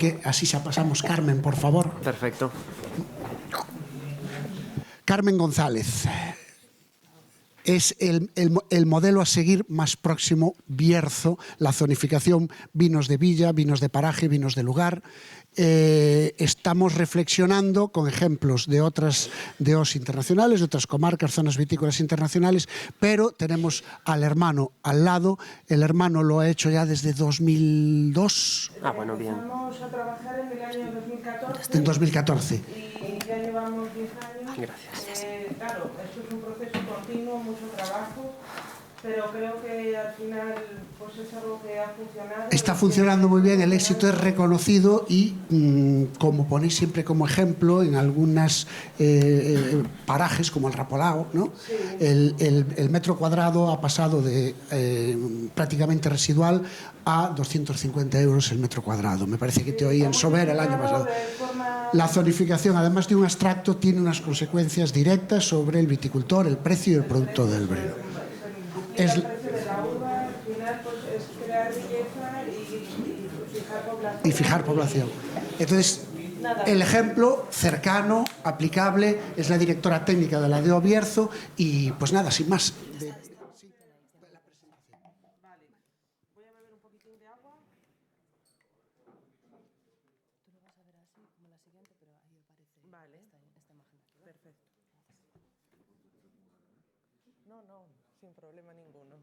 que así xa pasamos. Carmen, por favor. Perfecto. Carmen González. Es el modelo a seguir más próximo, Bierzo, la zonificación, vinos de villa, vinos de paraje, vinos de lugar. Estamos reflexionando con ejemplos de otras DOs internacionales, de otras comarcas, zonas vitícolas internacionales, pero tenemos al hermano al lado. El hermano lo ha hecho ya desde 2002. Ah, bueno, bien. Empezamos a trabajar en el año 2014. En 2014. Y ya llevamos 10 años. Gracias. Claro, esto es un proceso continuo, mucho trabajo, pero creo que al final pues es algo que ha funcionado. Está funcionando muy bien, el éxito es reconocido y, como ponéis siempre como ejemplo, en algunos parajes como el Rapolao, ¿no? Sí. El metro cuadrado ha pasado de prácticamente residual a 250 euros el metro cuadrado. Me parece que te oí en Sober el año pasado. La zonificación, además de un extracto, tiene unas consecuencias directas sobre el viticultor, el precio y el producto del vino. Es el precio de la uva, al final pues, es crear riqueza y fijar población. Entonces, el ejemplo cercano, aplicable, es la directora técnica de la DO Bierzo y, pues nada, sin más. Sin problema ninguno.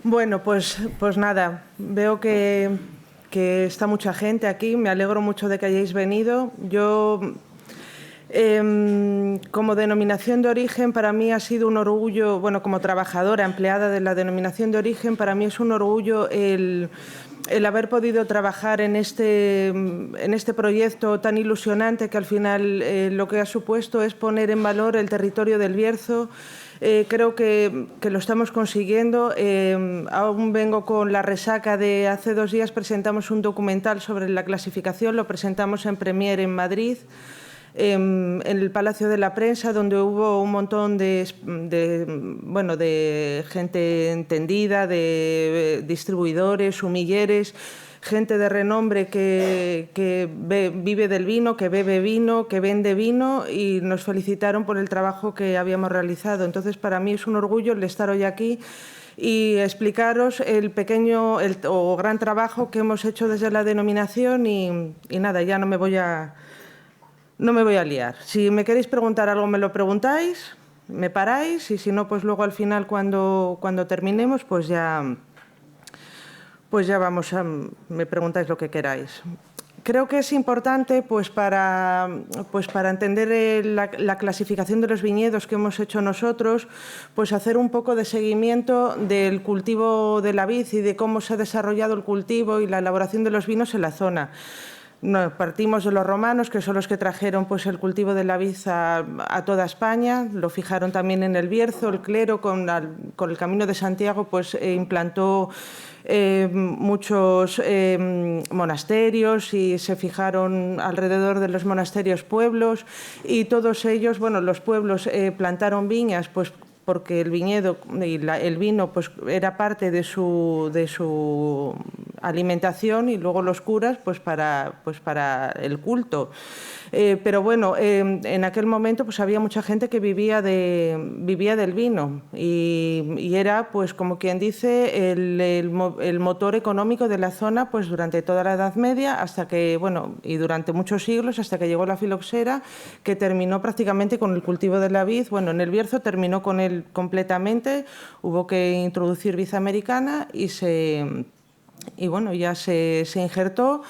Bueno, pues nada, veo que está mucha gente aquí, me alegro mucho de que hayáis venido. Yo, como denominación de origen, para mí ha sido un orgullo, bueno, como trabajadora, empleada de la denominación de origen, para mí es un orgullo el haber podido trabajar en este proyecto tan ilusionante que al final lo que ha supuesto es poner en valor el territorio del Bierzo. Creo que lo estamos consiguiendo. Aún vengo con la resaca de hace 2 días, presentamos un documental sobre la clasificación, lo presentamos en Premier en Madrid, en el Palacio de la Prensa, donde hubo un montón de gente entendida, de distribuidores, humilleres, gente de renombre que vive del vino, que bebe vino, que vende vino, y nos felicitaron por el trabajo que habíamos realizado. Entonces, para mí es un orgullo el estar hoy aquí y explicaros el pequeño o gran trabajo que hemos hecho desde la denominación y nada, ya no me voy a liar. Si me queréis preguntar algo, me lo preguntáis, me paráis, y si no, pues luego al final, cuando terminemos, pues ya me preguntáis lo que queráis. Creo que es importante, pues para entender la clasificación de los viñedos que hemos hecho nosotros, pues hacer un poco de seguimiento del cultivo de la vid y de cómo se ha desarrollado el cultivo y la elaboración de los vinos en la zona. No, partimos de los romanos, que son los que trajeron pues, el cultivo de la vid a toda España, lo fijaron también en el Bierzo. El clero, con el Camino de Santiago, pues implantó muchos monasterios y se fijaron alrededor de los monasterios pueblos, y todos ellos, bueno, los pueblos plantaron viñas, pues porque el viñedo y el vino pues era parte de su alimentación, y luego los curas pues para el culto. Pero bueno, en aquel momento pues había mucha gente que vivía del vino y era, pues como quien dice, el motor económico de la zona pues durante toda la Edad Media, hasta que, bueno, y durante muchos siglos, hasta que llegó la filoxera, que terminó prácticamente con el cultivo de la vid. Bueno, en el Bierzo terminó con él completamente, hubo que introducir vid americana y bueno, ya se injertó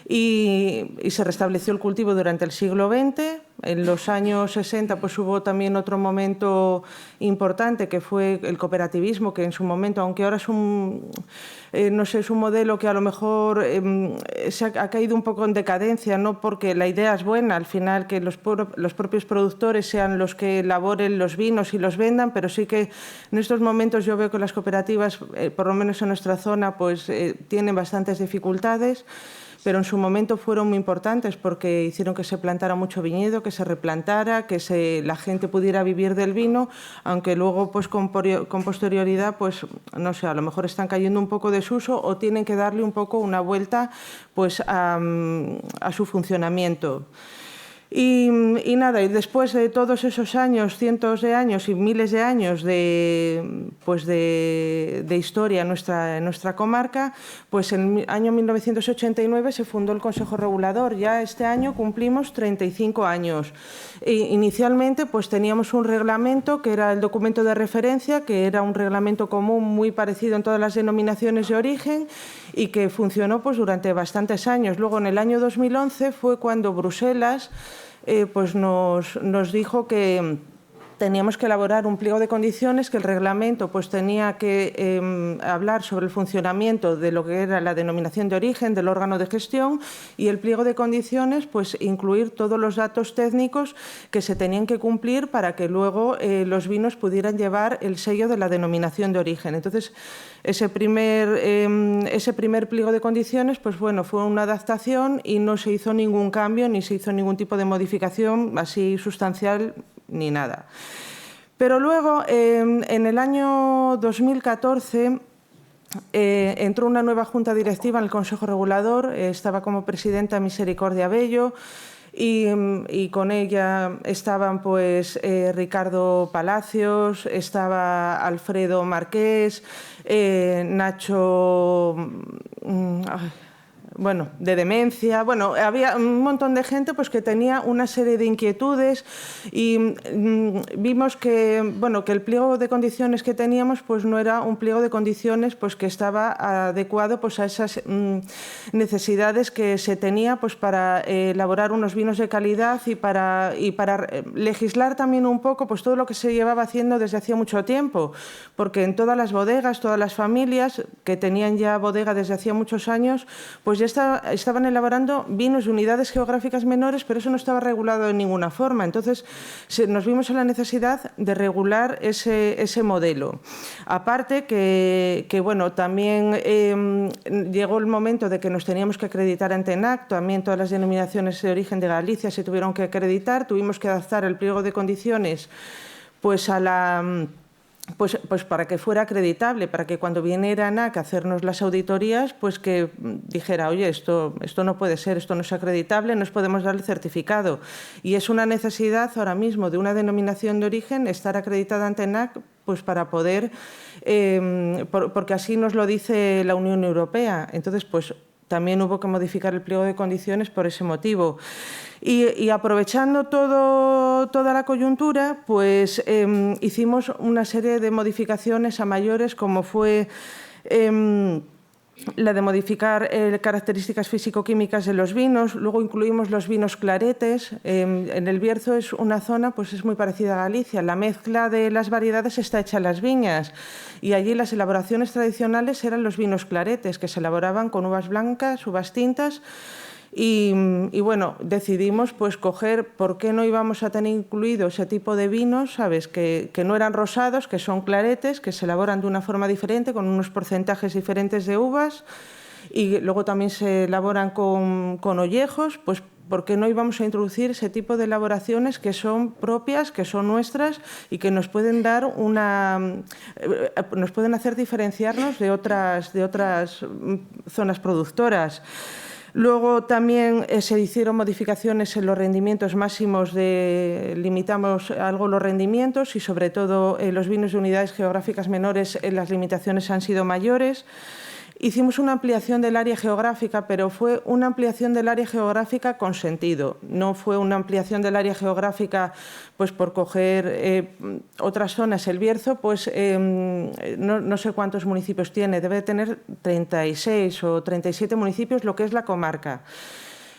y se restableció el cultivo durante el siglo XX. En los años 60 pues hubo también otro momento importante, que fue el cooperativismo, que en su momento, aunque ahora es no sé, es un modelo que a lo mejor se ha caído un poco en decadencia, no porque la idea es buena, al final que los propios productores sean los que elaboren los vinos y los vendan, pero sí que en estos momentos yo veo que las cooperativas, por lo menos en nuestra zona, pues tienen bastantes dificultades, pero en su momento fueron muy importantes porque hicieron que se plantara mucho viñedo, viñedo, que se replantara, que la gente pudiera vivir del vino, aunque luego pues con posterioridad, pues no sé, a lo mejor están cayendo un poco desuso o tienen que darle un poco una vuelta pues a su funcionamiento. Y nada, y después de todos esos años, cientos de años y miles de años de historia en nuestra comarca, pues en el año 1989 se fundó el Consejo Regulador. Ya este año cumplimos 35 años. Inicialmente pues teníamos un reglamento que era el documento de referencia, que era un reglamento común muy parecido en todas las denominaciones de origen y que funcionó pues durante bastantes años. Luego, en el año 2011 fue cuando Bruselas pues nos dijo que teníamos que elaborar un pliego de condiciones, que el reglamento pues tenía que hablar sobre el funcionamiento de lo que era la denominación de origen del órgano de gestión, y el pliego de condiciones pues incluir todos los datos técnicos que se tenían que cumplir para que luego los vinos pudieran llevar el sello de la denominación de origen. Entonces, ese primer pliego de condiciones pues bueno, fue una adaptación y no se hizo ningún cambio ni se hizo ningún tipo de modificación así sustancial ni nada. Pero luego, en el año 2014, entró una nueva junta directiva en el Consejo Regulador, estaba como presidenta Misericordia Bello, y con ella estaban pues Ricardo Palacios, estaba Alfredo Marqués, Nacho... bueno, de demencia, bueno, había un montón de gente pues que tenía una serie de inquietudes y vimos que, bueno, que el pliego de condiciones que teníamos pues no era un pliego de condiciones pues que estaba adecuado pues a esas necesidades que se tenía pues para elaborar unos vinos de calidad y para legislar también un poco pues todo lo que se llevaba haciendo desde hacía mucho tiempo, porque en todas las bodegas, todas las familias que tenían ya bodega desde hacía muchos años, pues ya estaban elaborando vinos de unidades geográficas menores, pero eso no estaba regulado de ninguna forma. Entonces, nos vimos en la necesidad de regular ese modelo. Aparte que bueno, también llegó el momento de que nos teníamos que acreditar ante ENAC, también todas las denominaciones de origen de Galicia se tuvieron que acreditar, tuvimos que adaptar el pliego de condiciones pues a la... Pues para que fuera acreditable, para que cuando viniera ANAC a hacernos las auditorías, pues que dijera, oye, esto no puede ser, esto no es acreditable, no os podemos dar el certificado. Y es una necesidad ahora mismo de una denominación de origen estar acreditada ante ANAC pues para poder, porque así nos lo dice la Unión Europea. Entonces, pues también hubo que modificar el pliego de condiciones por ese motivo. Y aprovechando toda la coyuntura, pues hicimos una serie de modificaciones a mayores, como fue la de modificar características físico-químicas de los vinos. Luego incluimos los vinos claretes. En el Bierzo es una zona, pues es muy parecida a Galicia. La mezcla de las variedades está hecha en las viñas y allí las elaboraciones tradicionales eran los vinos claretes, que se elaboraban con uvas blancas, uvas tintas. Y bueno, decidimos pues coger por qué no íbamos a tener incluido ese tipo de vinos, ¿sabes? Que no eran rosados, que son claretes, que se elaboran de una forma diferente, con unos porcentajes diferentes de uvas, y luego también se elaboran con ollejos, pues ¿por qué no íbamos a introducir ese tipo de elaboraciones que son propias, que son nuestras y que nos pueden dar nos pueden hacer diferenciarnos de otras zonas productoras? Luego también se hicieron modificaciones en los rendimientos máximos, limitamos algo los rendimientos y sobre todo los vinos de unidades geográficas menores las limitaciones han sido mayores. Hicimos una ampliación del área geográfica, pero fue una ampliación del área geográfica con sentido. No fue una ampliación del área geográfica pues por coger otras zonas. El Bierzo, pues no sé cuántos municipios tiene, debe de tener 36 o 37 municipios, lo que es la comarca.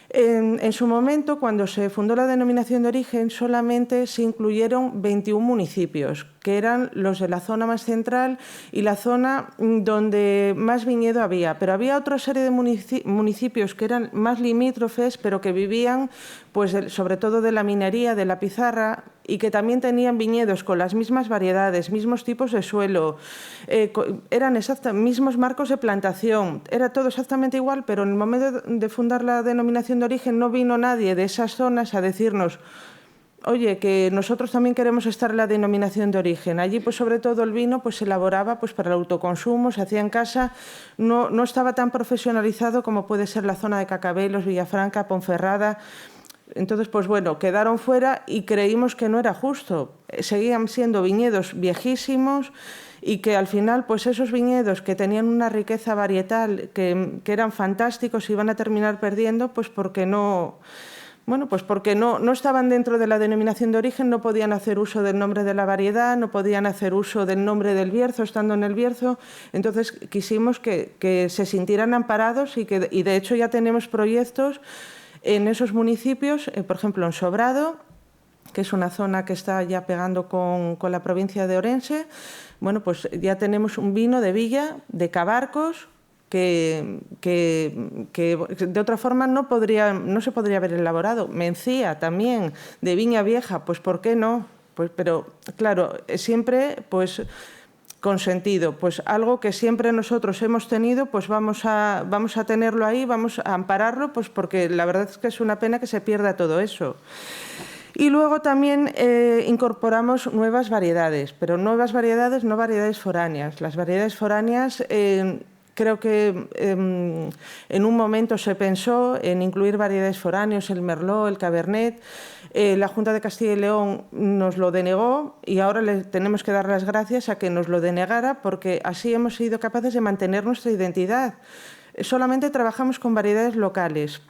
En su momento, cuando se fundó la denominación de origen, solamente se incluyeron 21 municipios, que eran los de la zona más central y la zona donde más viñedo había. Pero había otra serie de municipios que eran más limítrofes, pero que vivían pues, sobre todo de la minería, de la pizarra, y que también tenían viñedos con las mismas variedades, mismos tipos de suelo, eran mismos marcos de plantación, era todo exactamente igual, pero en el momento de fundar la denominación de origen no vino nadie de esas zonas a decirnos oye, que nosotros también queremos estar en la denominación de origen. Allí, pues sobre todo el vino pues, se elaboraba pues, para el autoconsumo, se hacía en casa, no estaba tan profesionalizado como puede ser la zona de Cacabelos, Villafranca, Ponferrada. Entonces, pues bueno, quedaron fuera y creímos que no era justo. Seguían siendo viñedos viejísimos y que al final, pues esos viñedos que tenían una riqueza varietal, que eran fantásticos, se iban a terminar perdiendo, pues porque no... Bueno, pues porque no estaban dentro de la denominación de origen, no podían hacer uso del nombre de la variedad, no podían hacer uso del nombre del Bierzo, estando en el Bierzo. Entonces, quisimos que se sintieran amparados y de hecho ya tenemos proyectos en esos municipios, por ejemplo, en Sobrado, que es una zona que está ya pegando con la provincia de Orense. Bueno, pues ya tenemos un vino de Villa, de Cabarcos, que de otra forma no se podría haber elaborado. Mencía también, de Viña Vieja, pues ¿por qué no? Pues, pero claro, siempre pues con sentido, pues algo que siempre nosotros hemos tenido, pues vamos a tenerlo ahí, vamos a ampararlo, pues porque la verdad es que es una pena que se pierda todo eso. Y luego también incorporamos nuevas variedades, pero nuevas variedades, no variedades foráneas. Las variedades foráneas... Creo que en un momento se pensó en incluir variedades foráneas, el Merlot, el Cabernet. La Junta de Castilla y León nos lo denegó y ahora le tenemos que dar las gracias a que nos lo denegara porque así hemos sido capaces de mantener nuestra identidad. Solamente trabajamos con variedades locales.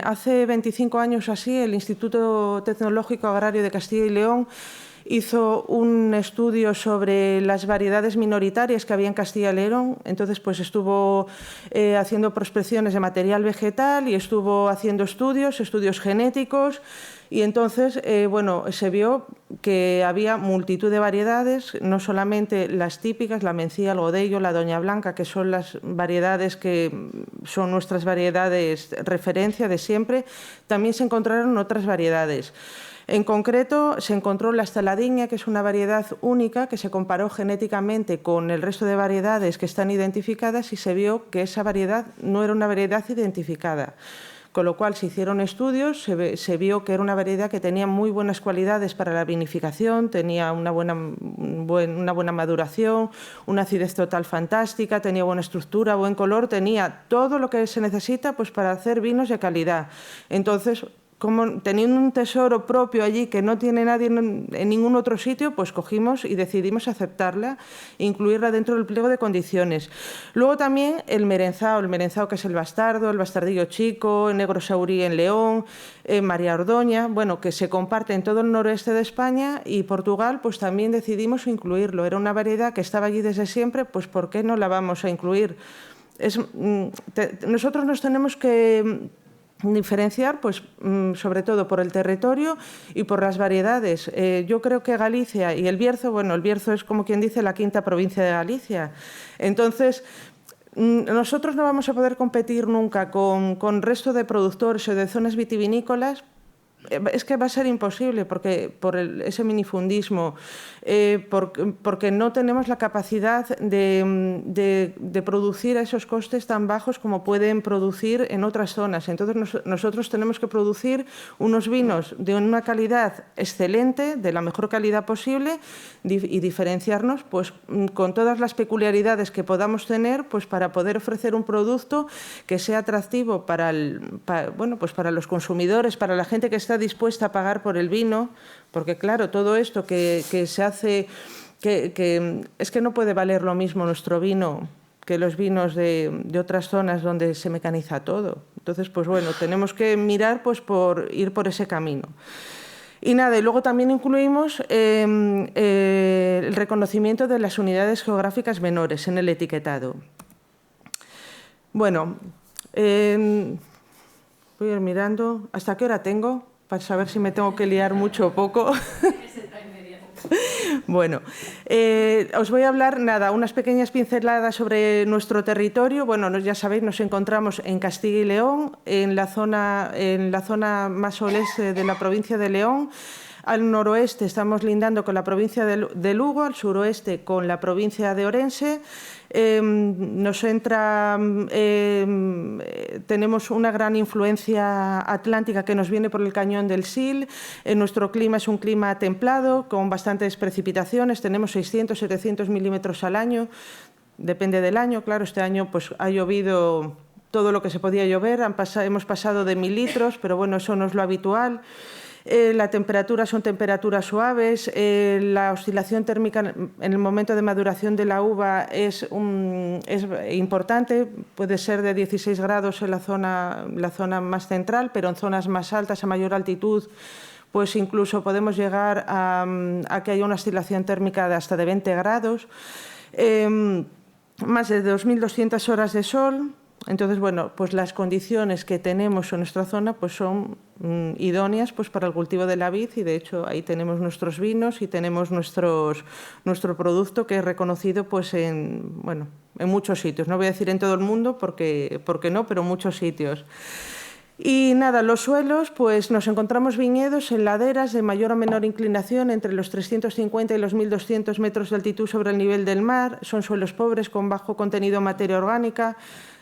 Hace 25 años así, el Instituto Tecnológico Agrario de Castilla y León hizo un estudio sobre las variedades minoritarias que había en Castilla y León. Entonces, pues estuvo haciendo prospecciones de material vegetal y estuvo haciendo estudios genéticos. Y entonces, bueno, se vio que había multitud de variedades, no solamente las típicas, la Mencía, el Godello, la Doña Blanca, que son las variedades que son nuestras variedades referencia de siempre, también se encontraron otras variedades. En concreto, se encontró la Estaladiña, que es una variedad única que se comparó genéticamente con el resto de variedades que están identificadas y se vio que esa variedad no era una variedad identificada. Con lo cual se hicieron estudios, se vio que era una variedad que tenía muy buenas cualidades para la vinificación, tenía una buena maduración, una acidez total fantástica, tenía buena estructura, buen color, tenía todo lo que se necesita pues, para hacer vinos de calidad. Entonces, como teniendo un tesoro propio allí que no tiene nadie en ningún otro sitio, pues cogimos y decidimos aceptarla e incluirla dentro del pliego de condiciones. Luego también el merenzao que es el bastardo, el bastardillo chico, el negro saurí en León, María Ordoña, bueno, que se comparte en todo el noroeste de España y Portugal, pues también decidimos incluirlo. Era una variedad que estaba allí desde siempre, pues ¿por qué no la vamos a incluir? Nosotros nos tenemos que diferenciar, pues, sobre todo por el territorio y por las variedades. Yo creo que Galicia y el Bierzo, bueno, el Bierzo es como quien dice la quinta provincia de Galicia. Entonces, nosotros no vamos a poder competir nunca con resto de productores o de zonas vitivinícolas. Es que va a ser imposible porque por ese minifundismo, porque no tenemos la capacidad de producir a esos costes tan bajos como pueden producir en otras zonas. Entonces nosotros tenemos que producir unos vinos de una calidad excelente, de la mejor calidad posible y diferenciarnos pues, con todas las peculiaridades que podamos tener pues, para poder ofrecer un producto que sea atractivo para los consumidores, para la gente que está dispuesta a pagar por el vino, porque claro, todo esto que se hace, es que no puede valer lo mismo nuestro vino que los vinos de otras zonas donde se mecaniza todo. Entonces, pues bueno, tenemos que mirar pues, por ir por ese camino. Y nada, y luego también incluimos el reconocimiento de las unidades geográficas menores en el etiquetado. Bueno, voy a ir mirando. ¿Hasta qué hora tengo? Para saber si me tengo que liar mucho o poco. Bueno, os voy a hablar, unas pequeñas pinceladas sobre nuestro territorio. Bueno, ya sabéis, nos encontramos en Castilla y León, en la zona más oeste de la provincia de León. Al noroeste estamos lindando con la provincia de Lugo, al suroeste con la provincia de Orense. Tenemos una gran influencia atlántica que nos viene por el cañón del Sil. Nuestro clima es un clima templado, con bastantes precipitaciones. Tenemos 600-700 milímetros al año. Depende del año, claro. Este año pues, ha llovido todo lo que se podía llover. Hemos pasado de 1000 litros, pero bueno, eso no es lo habitual. La temperatura son temperaturas suaves, la oscilación térmica en el momento de maduración de la uva es importante, puede ser de 16 grados en la zona más central, pero en zonas más altas, a mayor altitud, pues incluso podemos llegar a que haya una oscilación térmica de hasta de 20 grados. Más de 2.200 horas de sol. Entonces, bueno, pues las condiciones que tenemos en nuestra zona pues son idóneas pues para el cultivo de la vid y, de hecho, ahí tenemos nuestros vinos y tenemos nuestro producto que es reconocido pues en muchos sitios. No voy a decir en todo el mundo porque no, pero en muchos sitios. Y nada, los suelos, pues nos encontramos viñedos en laderas de mayor o menor inclinación entre los 350 y los 1.200 metros de altitud sobre el nivel del mar. Son suelos pobres con bajo contenido de materia orgánica.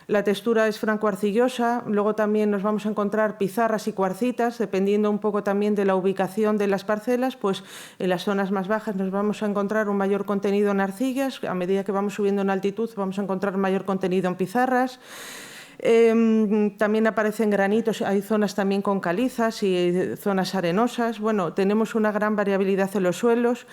La textura es franco-arcillosa. Luego también nos vamos a encontrar pizarras y cuarcitas, dependiendo un poco también de la ubicación de las parcelas, pues en las zonas más bajas nos vamos a encontrar un mayor contenido en arcillas. A medida que vamos subiendo en altitud vamos a encontrar mayor contenido en pizarras. También aparecen granitos, hay zonas también con calizas y zonas arenosas. Bueno, tenemos una gran variabilidad en los suelos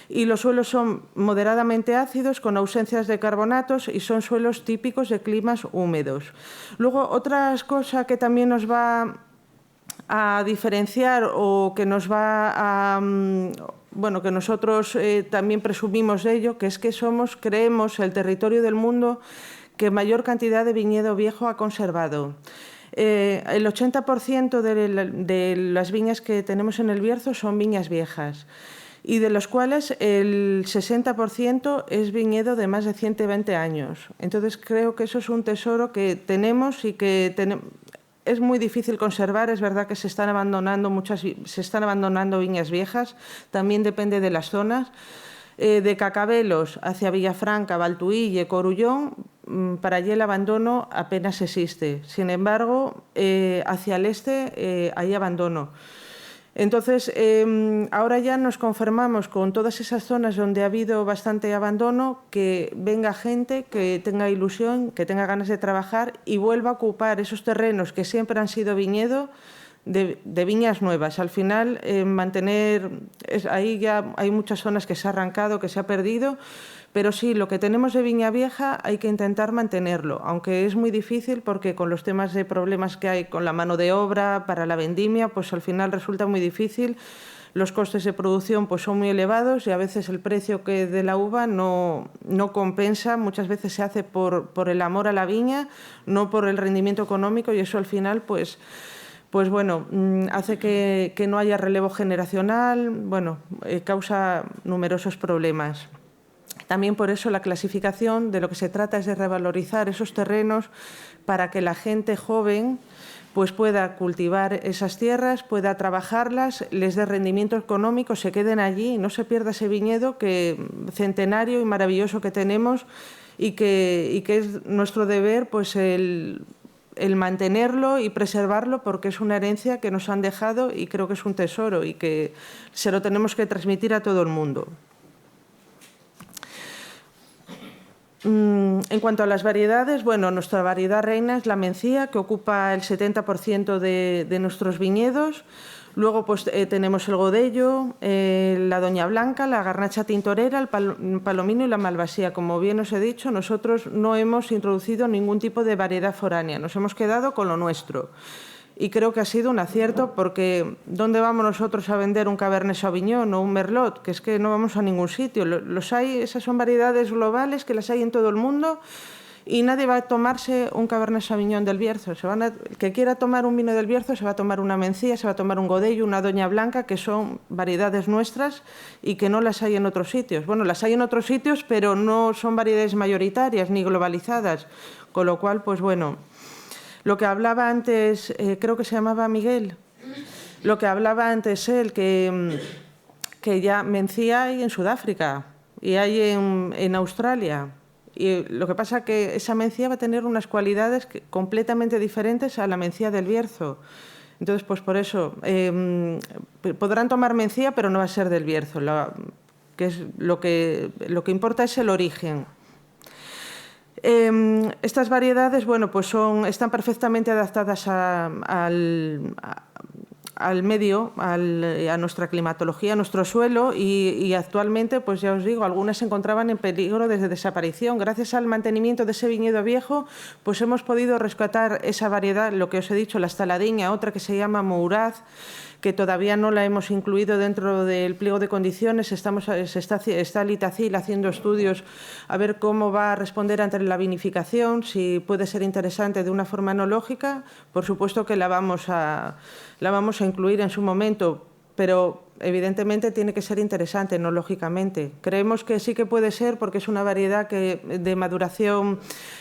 y los suelos son moderadamente ácidos con ausencias de carbonatos y son suelos típicos de climas húmedos. Luego, otra cosa que también nos va a diferenciar o que nos va a... que nosotros también presumimos de ello, que es que creemos el territorio del mundo que mayor cantidad de viñedo viejo ha conservado. El 80% de las viñas que tenemos en el Bierzo son viñas viejas y de los cuales el 60% es viñedo de más de 120 años. Entonces creo que eso es un tesoro que tenemos y que es muy difícil conservar. Es verdad que se están abandonando viñas viejas, también depende de las zonas. De Cacabelos hacia Villafranca, Valtuille, Corullón, para allí el abandono apenas existe. Sin embargo, hacia el este hay abandono. Entonces, ahora ya nos conformamos con todas esas zonas donde ha habido bastante abandono, que venga gente, que tenga ilusión, que tenga ganas de trabajar y vuelva a ocupar esos terrenos que siempre han sido viñedo, de viñas nuevas. Al final, ahí ya hay muchas zonas que se ha arrancado, que se ha perdido, pero sí, lo que tenemos de viña vieja hay que intentar mantenerlo, aunque es muy difícil porque con los temas de problemas que hay con la mano de obra para la vendimia, pues al final resulta muy difícil. Los costes de producción pues son muy elevados y a veces el precio de la uva no compensa. Muchas veces se hace por el amor a la viña, no por el rendimiento económico, y eso al final pues bueno, hace que no haya relevo generacional, causa numerosos problemas. También por eso la clasificación de lo que se trata es de revalorizar esos terrenos para que la gente joven pues pueda cultivar esas tierras, pueda trabajarlas, les dé rendimiento económico, se queden allí y no se pierda ese viñedo centenario y maravilloso que tenemos y que es nuestro deber pues el mantenerlo y preservarlo, porque es una herencia que nos han dejado y creo que es un tesoro y que se lo tenemos que transmitir a todo el mundo. En cuanto a las variedades, nuestra variedad reina es la mencía, que ocupa el 70% de nuestros viñedos. Luego pues, tenemos el godello, la doña blanca, la garnacha tintorera, el palomino y la malvasía. Como bien os he dicho, nosotros no hemos introducido ningún tipo de variedad foránea, nos hemos quedado con lo nuestro. Y creo que ha sido un acierto, porque ¿dónde vamos nosotros a vender un Cabernet Sauvignon o un Merlot? Que es que no vamos a ningún sitio. Esas son variedades globales que las hay en todo el mundo y nadie va a tomarse un Cabernet Sauvignon del Bierzo. El que quiera tomar un vino del Bierzo se va a tomar una mencía, se va a tomar un godello, una doña blanca, que son variedades nuestras y que no las hay en otros sitios. Bueno, las hay en otros sitios, pero no son variedades mayoritarias ni globalizadas. Con lo cual, pues bueno, lo que hablaba antes, creo que se llamaba Miguel, Lo que hablaba antes él, que ya mencía hay en Sudáfrica y hay en Australia. Y lo que pasa es que esa mencía va a tener unas cualidades completamente diferentes a la mencía del Bierzo. Entonces, pues por eso, podrán tomar mencía, pero no va a ser del Bierzo. Que es lo que importa es el origen. Estas variedades, bueno, pues están perfectamente adaptadas al medio, a nuestra climatología, a nuestro suelo y actualmente, pues ya os digo, algunas se encontraban en peligro de desaparición. Gracias al mantenimiento de ese viñedo viejo, pues hemos podido rescatar esa variedad, lo que os he dicho, la estaladiña, otra que se llama Mouraz, que todavía no la hemos incluido dentro del pliego de condiciones. Está Litacil haciendo estudios a ver cómo va a responder ante la vinificación, si puede ser interesante de una forma enológica. Por supuesto que la vamos a incluir en su momento, pero evidentemente tiene que ser interesante enológicamente. Creemos que sí que puede ser porque es una variedad de maduración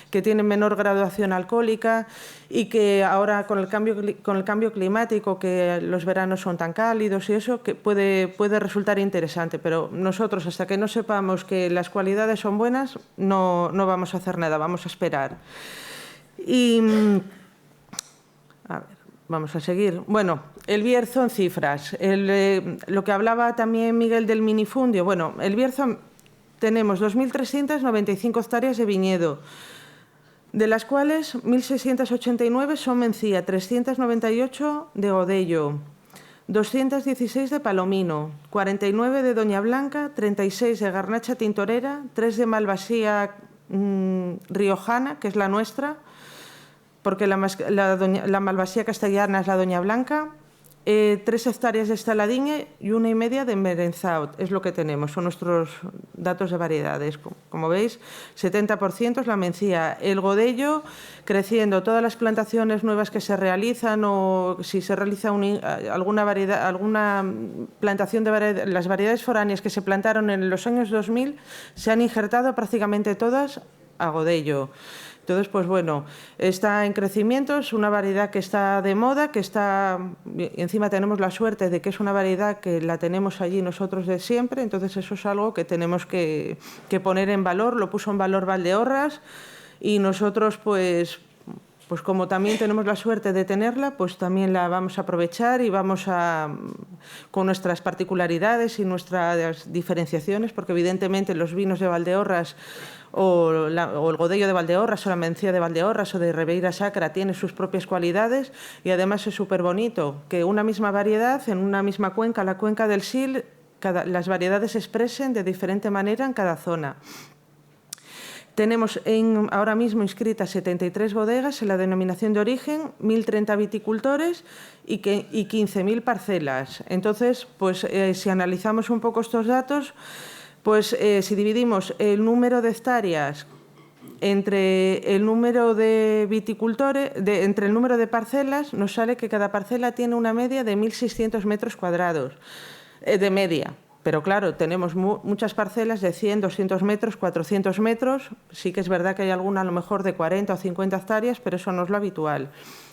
que tiene menor graduación alcohólica y que ahora con el cambio climático, que los veranos son tan cálidos y eso, que puede resultar interesante. Pero nosotros, hasta que no sepamos que las cualidades son buenas, no vamos a hacer nada, vamos a esperar. Y a ver, vamos a seguir. Bueno, el Bierzo en cifras. Lo que hablaba también Miguel del minifundio. Bueno, el Bierzo tenemos 2.395 hectáreas de viñedo, de las cuales 1.689 son mencía, 398 de godello, 216 de palomino, 49 de doña blanca, 36 de garnacha tintorera, 3 de malvasía riojana, que es la nuestra, porque la malvasía castellana es la doña blanca, 3 hectáreas de estaladiña y 1,5 de merenzao. Es lo que tenemos, son nuestros datos de variedades. Como veis, 70% es la mencía. El godello creciendo, todas las plantaciones nuevas que se realizan o si se realiza alguna plantación de las variedades foráneas que se plantaron en los años 2000, se han injertado prácticamente todas a godello. Entonces, pues bueno, está en crecimiento, es una variedad que está de moda, encima tenemos la suerte de que es una variedad que la tenemos allí nosotros de siempre, entonces eso es algo que tenemos que poner en valor, lo puso en valor Valdeorras y nosotros pues como también tenemos la suerte de tenerla, pues también la vamos a aprovechar y con nuestras particularidades y nuestras diferenciaciones, porque evidentemente los vinos de Valdeorras o el godello de Valdeorras o la mencía de Valdeorras o de Ribeira Sacra tiene sus propias cualidades y además es súper bonito que una misma variedad en una misma cuenca, la cuenca del Sil, las variedades se expresen de diferente manera en cada zona. Tenemos ahora mismo inscritas 73 bodegas en la denominación de origen, 1.030 viticultores y 15.000 parcelas. Entonces, pues si analizamos un poco estos datos, pues si dividimos el número de hectáreas entre el número de viticultores, entre el número de parcelas, nos sale que cada parcela tiene una media de 1.600 metros cuadrados de media. Pero claro, tenemos muchas parcelas de 100, 200 metros, 400 metros. Sí que es verdad que hay alguna a lo mejor de 40 o 50 hectáreas, pero eso no es lo habitual.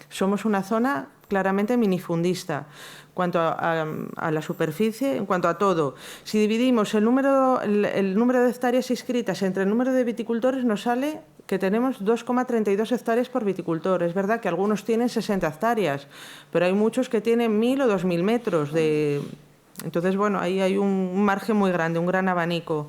Somos una zona claramente minifundista en cuanto a la superficie, en cuanto a todo. Si dividimos el número de hectáreas inscritas entre el número de viticultores, nos sale que tenemos 2,32 hectáreas por viticultor. Es verdad que algunos tienen 60 hectáreas, pero hay muchos que tienen 1.000 o 2.000 metros de... Entonces, bueno, ahí hay un margen muy grande, un gran abanico.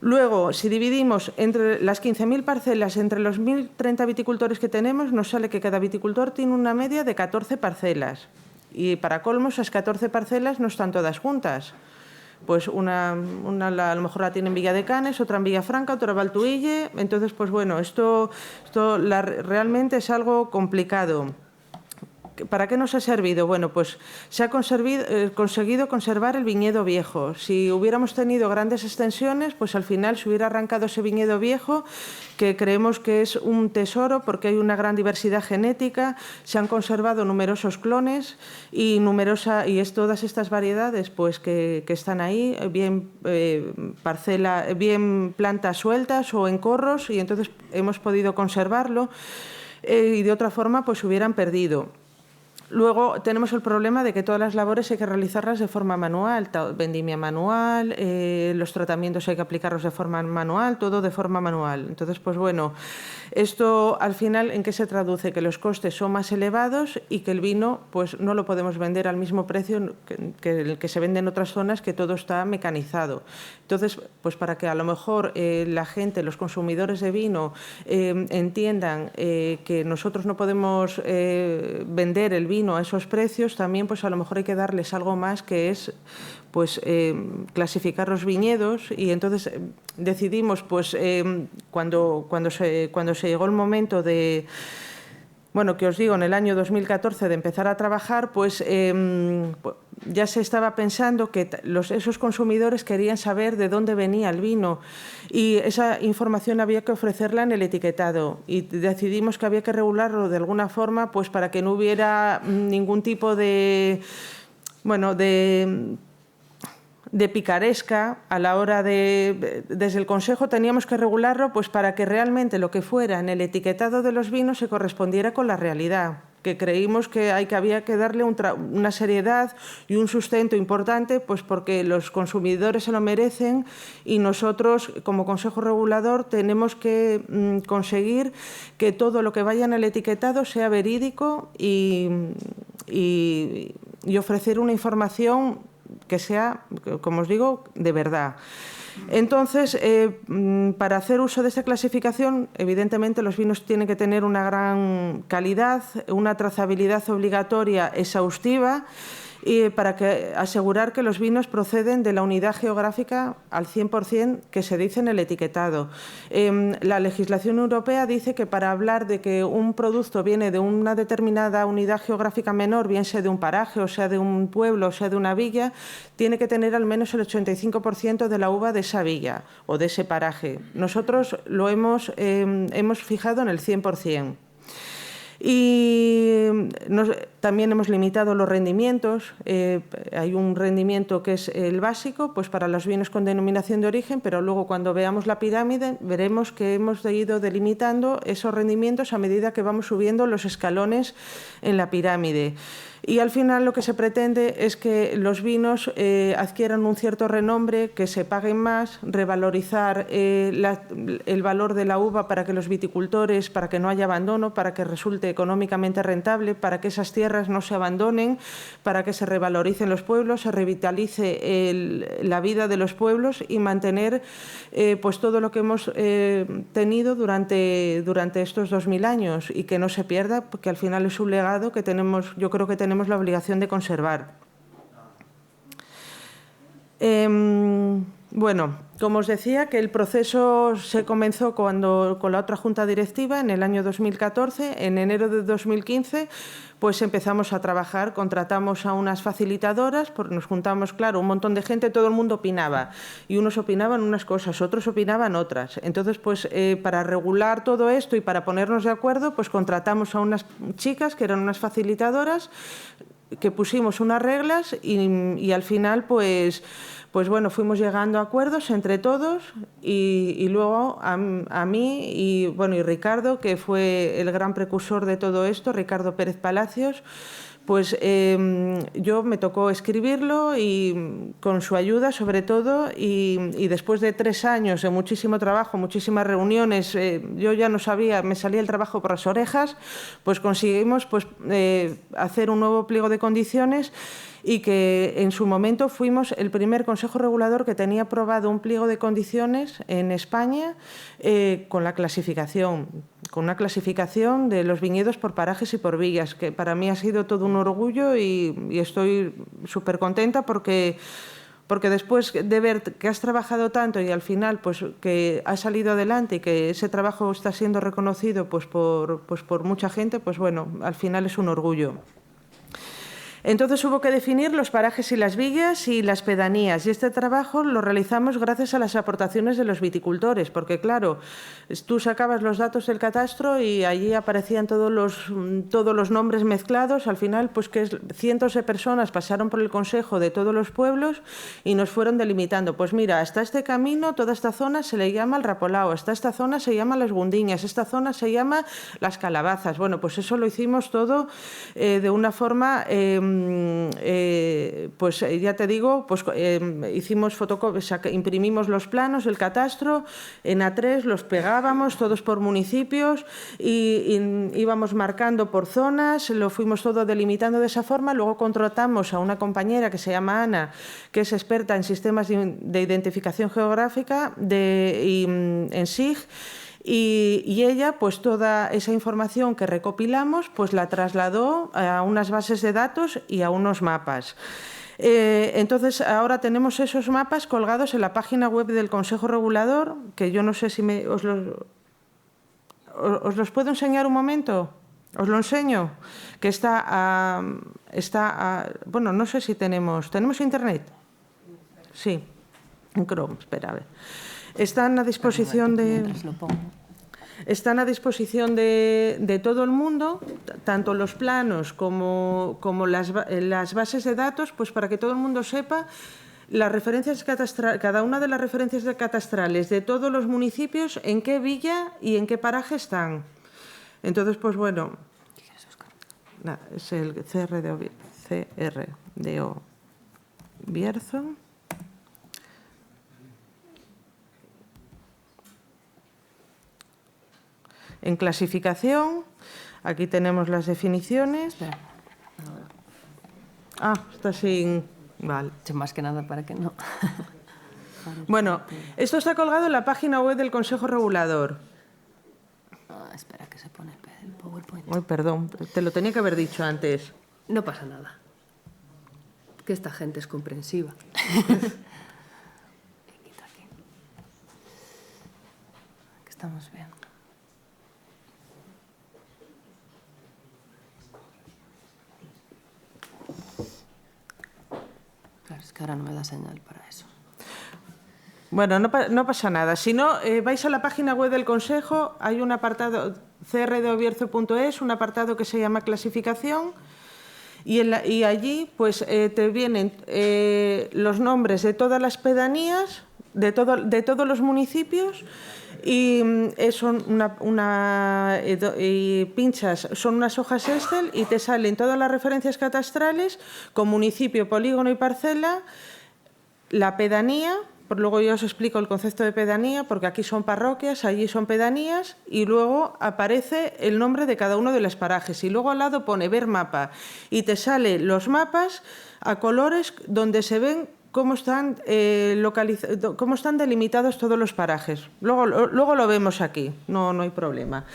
Luego, si dividimos entre las 15.000 parcelas entre los 1.030 viticultores que tenemos, nos sale que cada viticultor tiene una media de 14 parcelas. Y para colmo, esas 14 parcelas no están todas juntas. Pues una a lo mejor la tiene en Villa de Canes, otra en Villafranca, otra en Valtuille. Entonces, pues bueno, esto realmente es algo complicado. ¿Para qué nos ha servido? Bueno, pues se ha conseguido conservar el viñedo viejo. Si hubiéramos tenido grandes extensiones, pues al final se hubiera arrancado ese viñedo viejo, que creemos que es un tesoro porque hay una gran diversidad genética, se han conservado numerosos clones y todas estas variedades pues que están ahí, bien bien plantas sueltas o en corros, y entonces hemos podido conservarlo y de otra forma pues se hubieran perdido. Luego tenemos el problema de que todas las labores hay que realizarlas de forma manual, vendimia manual, los tratamientos hay que aplicarlos de forma manual, todo de forma manual. Entonces, pues bueno, esto al final, ¿en qué se traduce? Que los costes son más elevados y que el vino pues no lo podemos vender al mismo precio que el que se vende en otras zonas, que todo está mecanizado. Entonces, pues para que a lo mejor la gente, los consumidores de vino entiendan que nosotros no podemos vender el vino a esos precios, también pues a lo mejor hay que darles algo más, que es pues clasificar los viñedos. Y entonces decidimos pues cuando se llegó el momento de, bueno, que os digo, en el año 2014 de empezar a trabajar, pues ya se estaba pensando que esos consumidores querían saber de dónde venía el vino, y esa información había que ofrecerla en el etiquetado, y decidimos que había que regularlo de alguna forma pues para que no hubiera ningún tipo de, bueno, de picaresca a la hora de... Desde el Consejo teníamos que regularlo pues para que realmente lo que fuera en el etiquetado de los vinos se correspondiera con la realidad, que creímos que había que darle una seriedad y un sustento importante, pues porque los consumidores se lo merecen, y nosotros como Consejo Regulador tenemos que conseguir que todo lo que vaya en el etiquetado sea verídico y ofrecer una información que sea, como os digo, de verdad. Entonces, para hacer uso de esta clasificación, evidentemente los vinos tienen que tener una gran calidad, una trazabilidad obligatoria exhaustiva, y para asegurar que los vinos proceden de la unidad geográfica al 100% que se dice en el etiquetado. La legislación europea dice que para hablar de que un producto viene de una determinada unidad geográfica menor, bien sea de un paraje, o sea de un pueblo, o sea de una villa, tiene que tener al menos el 85% de la uva de esa villa o de ese paraje. Nosotros lo hemos fijado en el 100%. Y también hemos limitado los rendimientos. Hay un rendimiento que es el básico, pues para los vinos con denominación de origen, pero luego cuando veamos la pirámide veremos que hemos ido delimitando esos rendimientos a medida que vamos subiendo los escalones en la pirámide. Y al final lo que se pretende es que los vinos adquieran un cierto renombre, que se paguen más, revalorizar el valor de la uva para que los viticultores, para que no haya abandono, para que resulte económicamente rentable, para que esas tierras no se abandonen, para que se revaloricen los pueblos, se revitalice la vida de los pueblos y mantener pues todo lo que hemos tenido durante estos 2000 años, y que no se pierda, porque al final es un legado que tenemos, yo creo que tenemos la obligación de conservar. Bueno, como os decía, que el proceso se comenzó con la otra junta directiva en el año 2014. En enero de 2015 pues empezamos a trabajar, contratamos a unas facilitadoras, porque nos juntamos, claro, un montón de gente, todo el mundo opinaba, y unos opinaban unas cosas, otros opinaban otras. Entonces, pues para regular todo esto y para ponernos de acuerdo, pues contratamos a unas chicas que eran unas facilitadoras, que pusimos unas reglas y al final pues bueno, fuimos llegando a acuerdos entre todos, y luego a mí y Ricardo, que fue el gran precursor de todo esto, Ricardo Pérez Palacios, pues yo me tocó escribirlo, y con su ayuda sobre todo, y después de 3 años de muchísimo trabajo, muchísimas reuniones, yo ya no sabía, me salía el trabajo por las orejas, pues conseguimos pues, hacer un nuevo pliego de condiciones, y que en su momento fuimos el primer Consejo Regulador que tenía aprobado un pliego de condiciones en España con la clasificación, con una clasificación de los viñedos por parajes y por villas, que para mí ha sido todo un orgullo, y estoy súper contenta porque después de ver que has trabajado tanto y al final pues que has salido adelante y que ese trabajo está siendo reconocido pues por mucha gente, pues bueno, al final es un orgullo. Entonces hubo que definir los parajes y las villas y las pedanías, y este trabajo lo realizamos gracias a las aportaciones de los viticultores, porque claro, tú sacabas los datos del catastro y allí aparecían todos los nombres mezclados. Al final, pues que cientos de personas pasaron por el consejo de todos los pueblos y nos fueron delimitando. Pues mira, hasta este camino, toda esta zona se le llama el Rapolao, hasta esta zona se llama las Gundiñas, esta zona se llama las Calabazas. Bueno, pues eso lo hicimos todo de una forma... pues ya te digo, pues hicimos fotocopias, imprimimos los planos del catastro en A3, los pegábamos todos por municipios y íbamos marcando por zonas, lo fuimos todo delimitando de esa forma. Luego contratamos a una compañera que se llama Ana, que es experta en sistemas de identificación geográfica en SIG. Y ella, pues toda esa información que recopilamos, pues la trasladó a unas bases de datos y a unos mapas. Entonces, ahora tenemos esos mapas colgados en la página web del Consejo Regulador, que yo no sé si os los puedo enseñar un momento. Os lo enseño, que bueno, no sé si tenemos internet. Sí, en Chrome, espera, a ver. Están a disposición de todo el mundo, tanto los planos como las bases de datos, pues para que todo el mundo sepa las referencias cada una de las referencias catastrales de todos los municipios, en qué villa y en qué paraje están. Entonces, pues bueno, es el CR de Bierzo. En clasificación, aquí tenemos las definiciones. Está sin... Vale. Más que nada para que no... Bueno, esto está colgado en la página web del Consejo Regulador. Espera, que se pone el PowerPoint. Ay, perdón, te lo tenía que haber dicho antes. No pasa nada. Que esta gente es comprensiva. Aquí estamos viendo. Claro, es que ahora no me da señal para eso. Bueno, no pasa nada. Si no, vais a la página web del Consejo, hay un apartado, crdobierzo.es, un apartado que se llama clasificación, y allí pues te vienen los nombres de todas las pedanías, de todos los municipios, y y pinchas, son unas hojas Excel y te salen todas las referencias catastrales con municipio, polígono y parcela, la pedanía. Luego yo os explico el concepto de pedanía, porque aquí son parroquias, allí son pedanías, y luego aparece el nombre de cada uno de los parajes. Y luego al lado pone ver mapa, y te salen los mapas a colores donde se ven cómo están delimitados todos los parajes. Luego lo vemos aquí, no hay problema.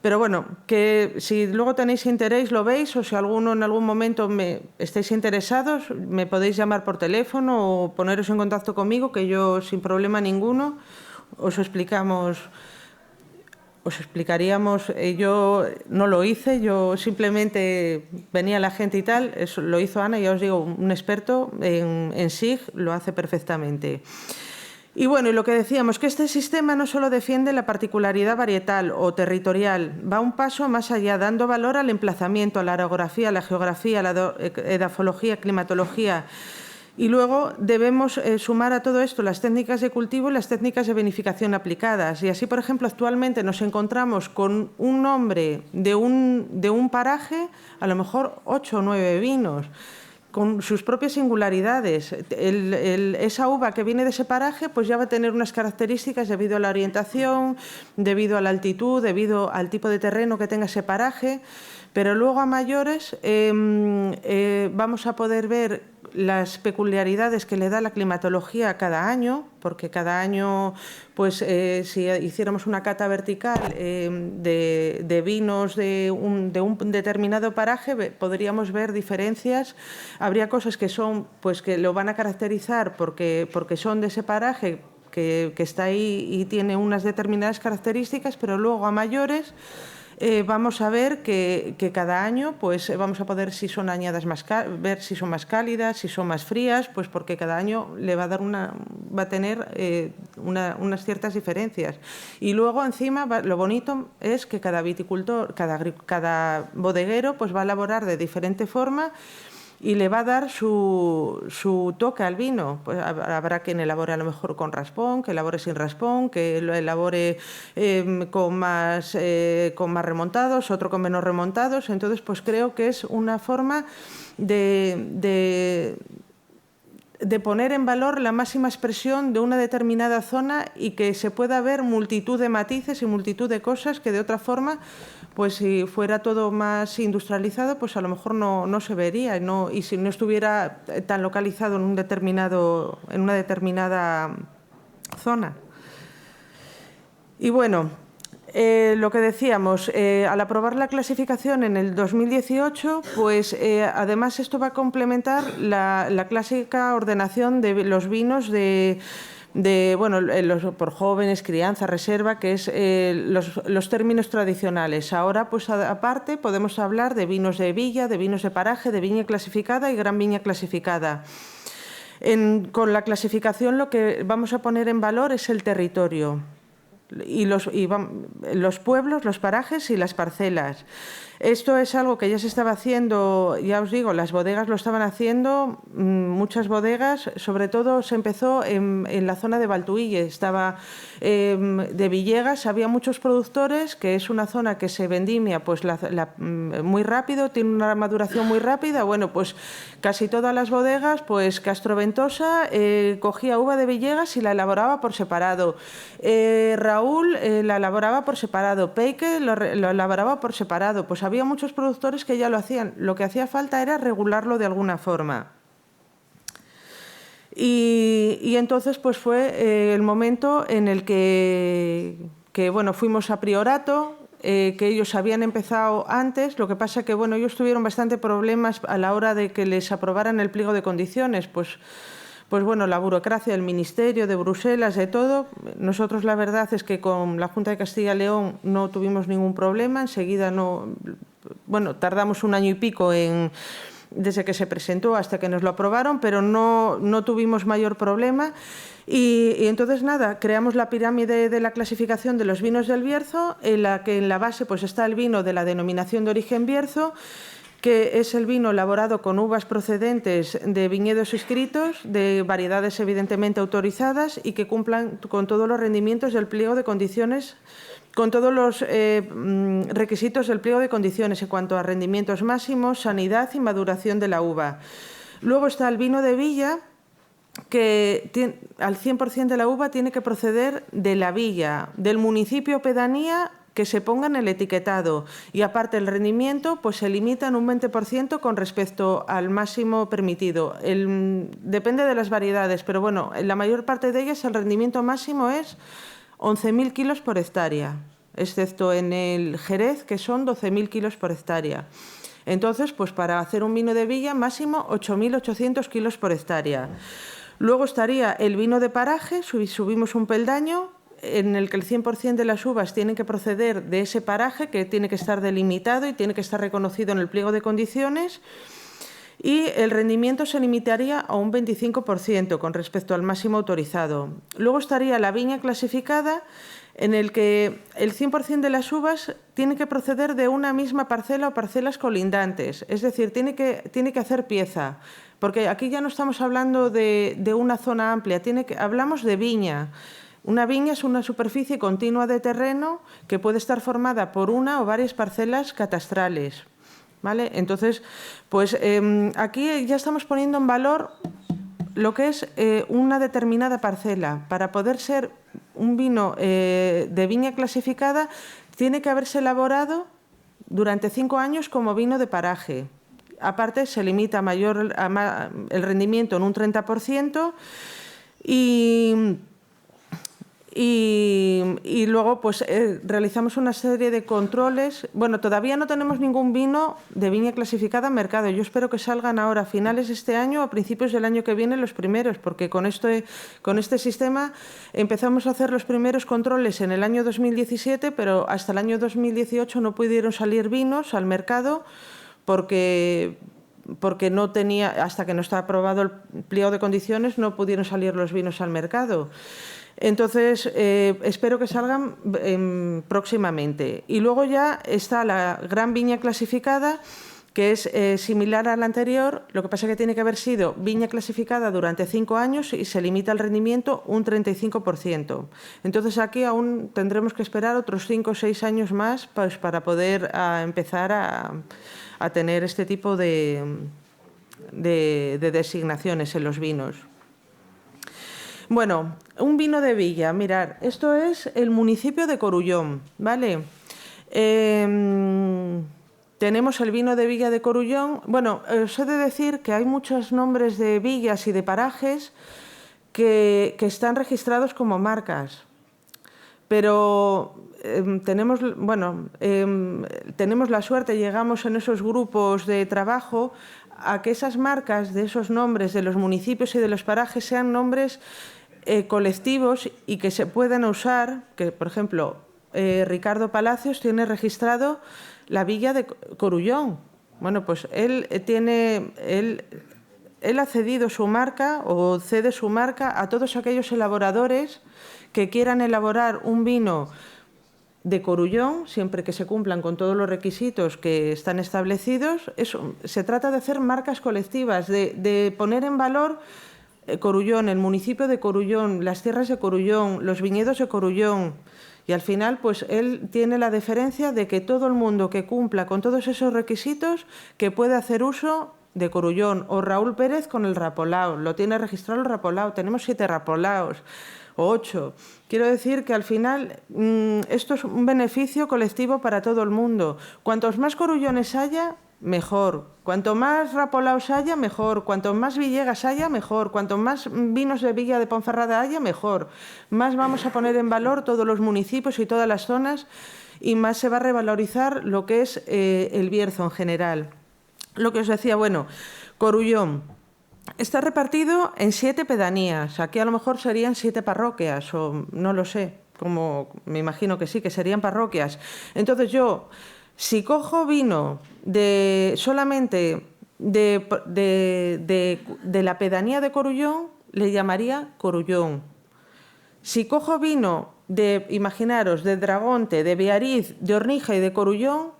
Pero bueno, que si luego tenéis interés lo veis, o si alguno en algún momento estáis interesados, me podéis llamar por teléfono o poneros en contacto conmigo, que yo sin problema ninguno os explicaríamos. Yo no lo hice, yo simplemente venía la gente y tal, eso lo hizo Ana, ya os digo, un experto en SIG lo hace perfectamente. Y bueno, y lo que decíamos, que este sistema no solo defiende la particularidad varietal o territorial, va un paso más allá, dando valor al emplazamiento, a la orografía, la geografía, la edafología, climatología. Y luego debemos sumar a todo esto las técnicas de cultivo y las técnicas de vinificación aplicadas. Y así, por ejemplo, actualmente nos encontramos con un nombre de un paraje, a lo mejor 8 o 9 vinos, con sus propias singularidades. Esa uva que viene de ese paraje pues ya va a tener unas características debido a la orientación, debido a la altitud, debido al tipo de terreno que tenga ese paraje, pero luego a mayores vamos a poder ver las peculiaridades que le da la climatología cada año, porque cada año, pues si hiciéramos una cata vertical de vinos de un determinado paraje, podríamos ver diferencias. Habría cosas que son, pues que lo van a caracterizar porque son de ese paraje que está ahí y tiene unas determinadas características, pero luego a mayores vamos a ver que cada año pues, vamos a poder ver si son más cálidas, si son más frías, pues porque cada año le va a tener unas ciertas diferencias. Y luego encima lo bonito es que cada viticultor, cada bodeguero pues va a elaborar de diferente forma y le va a dar su toque al vino. Pues habrá quien elabore a lo mejor con raspón, que elabore sin raspón, que lo elabore con más remontados, otro con menos remontados. Entonces, pues creo que es una forma de poner en valor la máxima expresión de una determinada zona y que se pueda ver multitud de matices y multitud de cosas que de otra forma, pues si fuera todo más industrializado, pues a lo mejor no se vería y si no estuviera tan localizado en una determinada zona. Y bueno, lo que decíamos, al aprobar la clasificación en el 2018, pues además esto va a complementar la clásica ordenación de los vinos por jóvenes, crianza, reserva, que es los términos tradicionales. Ahora, pues aparte, podemos hablar de vinos de villa, de vinos de paraje, de viña clasificada y gran viña clasificada. Con la clasificación lo que vamos a poner en valor es el territorio y los pueblos, los parajes y las parcelas. Esto es algo que ya se estaba haciendo, ya os digo, las bodegas lo estaban haciendo, muchas bodegas, sobre todo se empezó en la zona de Valtuille, de Villegas, había muchos productores, que es una zona que se vendimia pues, muy rápido, tiene una maduración muy rápida. Bueno, pues casi todas las bodegas, pues Castroventosa cogía uva de Villegas y la elaboraba por separado. Raúl la elaboraba por separado, Peike lo elaboraba por separado. Pues había muchos productores que ya lo hacían. Lo que hacía falta era regularlo de alguna forma. Y entonces pues fue el momento en el que bueno, fuimos a Priorato, que ellos habían empezado antes. Lo que pasa que bueno, ellos tuvieron bastante problemas a la hora de que les aprobaran el pliego de condiciones. Pues bueno, la burocracia del Ministerio, de Bruselas, de todo. Nosotros la verdad es que con la Junta de Castilla y León no tuvimos ningún problema. Enseguida tardamos un año y pico desde que se presentó hasta que nos lo aprobaron, pero no tuvimos mayor problema. Y entonces nada, creamos la pirámide de la clasificación de los vinos del Bierzo, en la que en la base pues está el vino de la denominación de origen Bierzo, que es el vino elaborado con uvas procedentes de viñedos inscritos, de variedades evidentemente autorizadas y que cumplan con todos los rendimientos del pliego de condiciones, con todos los requisitos del pliego de condiciones en cuanto a rendimientos máximos, sanidad y maduración de la uva. Luego está el vino de villa, que al 100% de la uva tiene que proceder de la villa, del municipio o pedanía que se ponga en el etiquetado, y aparte el rendimiento pues se limita en un 20% con respecto al máximo permitido. Depende de las variedades, pero bueno, en la mayor parte de ellas el rendimiento máximo es 11.000 kilos por hectárea, excepto en el Jerez, que son 12.000 kilos por hectárea. Entonces, pues para hacer un vino de villa, máximo 8.800 kilos por hectárea. Luego estaría el vino de paraje, subimos un peldaño, en el que el 100% de las uvas tienen que proceder de ese paraje, que tiene que estar delimitado y tiene que estar reconocido en el pliego de condiciones, y el rendimiento se limitaría a un 25% con respecto al máximo autorizado. Luego estaría la viña clasificada, en el que el 100% de las uvas tiene que proceder de una misma parcela o parcelas colindantes, es decir, tiene que hacer pieza, porque aquí ya no estamos hablando de una zona amplia, hablamos de viña. Una viña es una superficie continua de terreno que puede estar formada por una o varias parcelas catastrales, ¿vale? Entonces, pues aquí ya estamos poniendo en valor lo que es una determinada parcela. Para poder ser un vino de viña clasificada, tiene que haberse elaborado durante 5 años como vino de paraje. Aparte, se limita el rendimiento en un 30% Y luego pues realizamos una serie de controles. Bueno, todavía no tenemos ningún vino de viña clasificada en mercado. Yo espero que salgan ahora a finales de este año o a principios del año que viene los primeros, porque con este sistema empezamos a hacer los primeros controles en el año 2017, pero hasta el año 2018 no pudieron salir vinos al mercado porque no tenía, hasta que no está aprobado el pliego de condiciones, no pudieron salir los vinos al mercado. Entonces, espero que salgan próximamente. Y luego ya está la gran viña clasificada, que es similar a la anterior, lo que pasa es que tiene que haber sido viña clasificada durante 5 años y se limita el rendimiento un 35%. Entonces, aquí aún tendremos que esperar otros 5 o 6 años más pues, para poder empezar a tener este tipo de designaciones en los vinos. Bueno, un vino de villa, mirad, esto es el municipio de Corullón, ¿vale? Tenemos el vino de Villa de Corullón. Bueno, os he de decir que hay muchos nombres de villas y de parajes que están registrados como marcas, pero tenemos la suerte, llegamos en esos grupos de trabajo a que esas marcas de esos nombres de los municipios y de los parajes sean nombres colectivos y que se puedan usar, que por ejemplo Ricardo Palacios tiene registrado la Villa de Corullón. Bueno, pues él ha cedido su marca o cede su marca a todos aquellos elaboradores que quieran elaborar un vino de Corullón, siempre que se cumplan con todos los requisitos que están establecidos. Se trata de hacer marcas colectivas, de poner en valor Corullón, el municipio de Corullón, las tierras de Corullón, los viñedos de Corullón. Y al final, pues él tiene la deferencia de que todo el mundo que cumpla con todos esos requisitos que pueda hacer uso de Corullón. O Raúl Pérez con el Rapolao, lo tiene registrado el Rapolao, tenemos 7 Rapolaos o 8. Quiero decir que al final esto es un beneficio colectivo para todo el mundo. Cuantos más Corullones haya, mejor. Cuanto más Rapolaos haya, mejor. Cuanto más Villegas haya, mejor. Cuanto más vinos de Villa de Ponferrada haya, mejor. Más vamos a poner en valor todos los municipios y todas las zonas y más se va a revalorizar lo que es el Bierzo en general. Lo que os decía, bueno, Corullón está repartido en 7 pedanías. Aquí a lo mejor serían 7 parroquias o no lo sé, como me imagino que sí, que serían parroquias. Entonces yo, si cojo vino solamente de la pedanía de Corullón, le llamaría Corullón. Si cojo vino imaginaros, de Dragonte, de Beariz, de Ornija y de Corullón,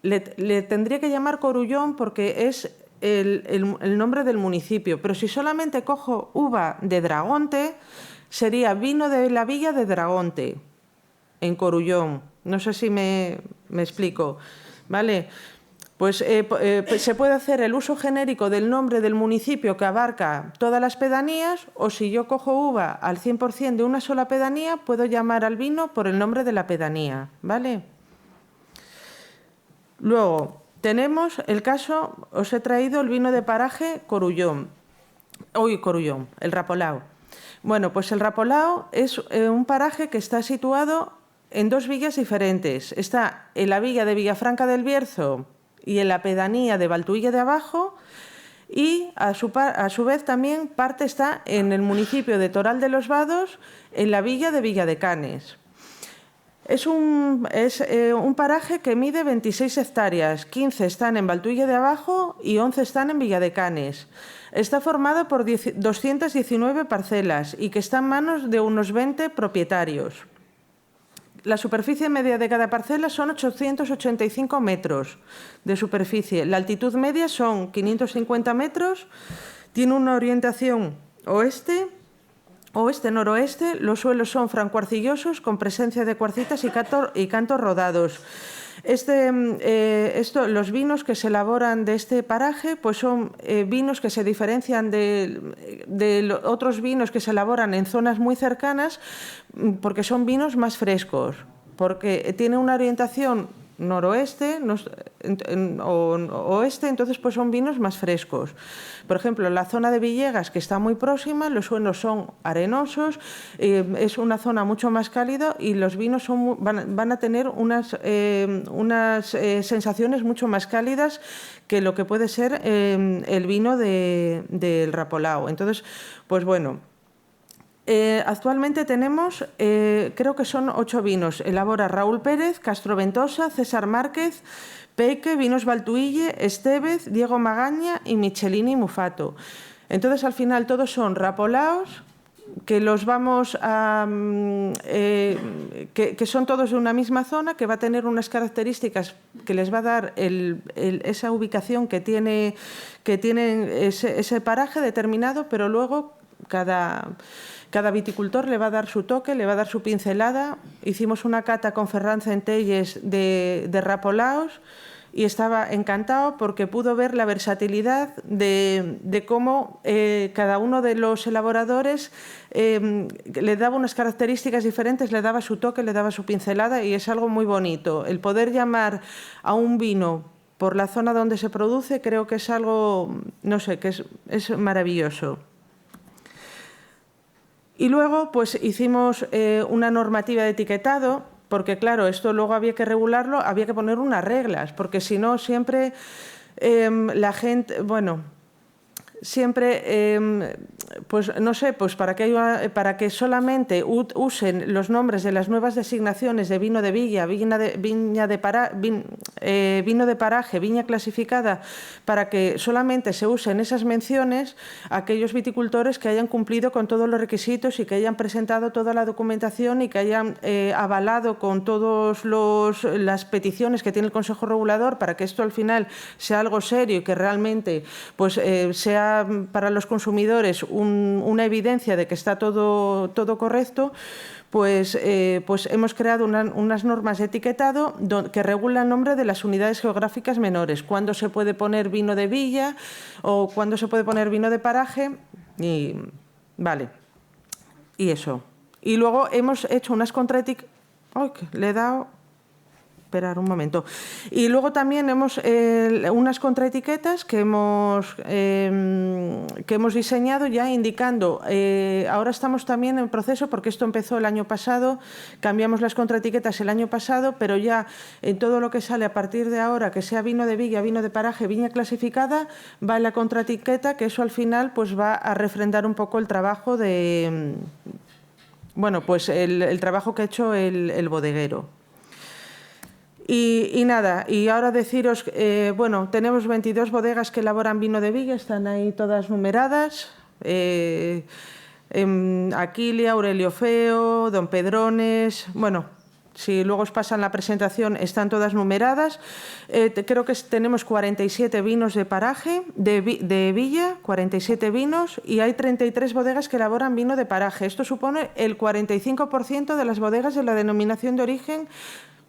le tendría que llamar Corullón porque es el nombre del municipio. Pero si solamente cojo uva de Dragonte, sería vino de la Villa de Dragonte, en Corullón. No sé si me explico, ¿vale? Pues se puede hacer el uso genérico del nombre del municipio que abarca todas las pedanías, o si yo cojo uva al 100% de una sola pedanía, puedo llamar al vino por el nombre de la pedanía, ¿vale? Luego, tenemos el caso, os he traído el vino de paraje Corullón, el Rapolao. Bueno, pues el Rapolao es un paraje que está situado en 2 villas diferentes. Está en la villa de Villafranca del Bierzo y en la pedanía de Valtuilla de Abajo, y a su vez también parte está en el municipio de Toral de los Vados, en la villa de Villadecanes. Es un paraje que mide 26 hectáreas, 15 están en Valtuilla de Abajo y 11 están en Villadecanes. Está formado por 219 parcelas y que está en manos de unos 20 propietarios. La superficie media de cada parcela son 885 metros de superficie. La altitud media son 550 metros. Tiene una orientación oeste-noroeste. Los suelos son francoarcillosos con presencia de cuarcitas y cantos rodados. Los vinos que se elaboran de este paraje pues son vinos que se diferencian de otros vinos que se elaboran en zonas muy cercanas porque son vinos más frescos, porque tiene una orientación noroeste o oeste, entonces pues son vinos más frescos. Por ejemplo, la zona de Villegas, que está muy próxima, los suelos son arenosos, es una zona mucho más cálida y los vinos van a tener unas sensaciones mucho más cálidas que lo que puede ser el vino del Rapolao. Entonces, pues bueno, actualmente tenemos, creo que son 8 vinos. Elabora Raúl Pérez, Castro Ventosa, César Márquez, Peque, Vinos Baltuille, Estevez, Diego Magaña y Michelini Mufato. Entonces, al final, todos son Rapolaos, que los vamos a... que son todos de una misma zona, que va a tener unas características que les va a dar esa ubicación que tienen ese paraje determinado, pero luego cada viticultor le va a dar su toque, le va a dar su pincelada. Hicimos una cata con Ferran Centelles de Rapolaos y estaba encantado porque pudo ver la versatilidad de cómo cada uno de los elaboradores le daba unas características diferentes, le daba su toque, le daba su pincelada, y es algo muy bonito. El poder llamar a un vino por la zona donde se produce, creo que es algo, no sé, que es maravilloso. Y luego pues hicimos una normativa de etiquetado, porque claro, esto luego había que regularlo, había que poner unas reglas, porque si no siempre la gente, bueno, siempre, pues no sé, pues para que solamente usen los nombres de las nuevas designaciones de vino de villa, vino de paraje, viña clasificada, para que solamente se usen esas menciones aquellos viticultores que hayan cumplido con todos los requisitos y que hayan presentado toda la documentación y que hayan avalado con todas las peticiones que tiene el Consejo Regulador, para que esto al final sea algo serio y que realmente pues sea para los consumidores una evidencia de que está todo correcto. Pues hemos creado unas normas de etiquetado que regulan el nombre de las unidades geográficas menores, cuándo se puede poner vino de villa o cuándo se puede poner vino de paraje, y vale, y eso. Y luego hemos hecho unas contraetiquetas. ¡Ay, que le he dado! Esperar un momento. Y luego también hemos unas contraetiquetas que hemos diseñado ya indicando. Ahora estamos también en proceso, porque esto empezó el año pasado, cambiamos las contraetiquetas el año pasado, pero ya en todo lo que sale a partir de ahora, que sea vino de villa, vino de paraje, viña clasificada, va en la contraetiqueta, que eso al final pues va a refrendar un poco el trabajo de... Bueno, pues el trabajo que ha hecho el bodeguero. Y nada, y ahora deciros, bueno, tenemos 22 bodegas que elaboran vino de villa, están ahí todas numeradas. Aquilia, Aurelio Feo, Don Pedrones, bueno, si luego os pasan la presentación, están todas numeradas. Creo que tenemos 47 vinos de paraje, de villa, 47 vinos, y hay 33 bodegas que elaboran vino de paraje. Esto supone el 45% de las bodegas de la denominación de origen,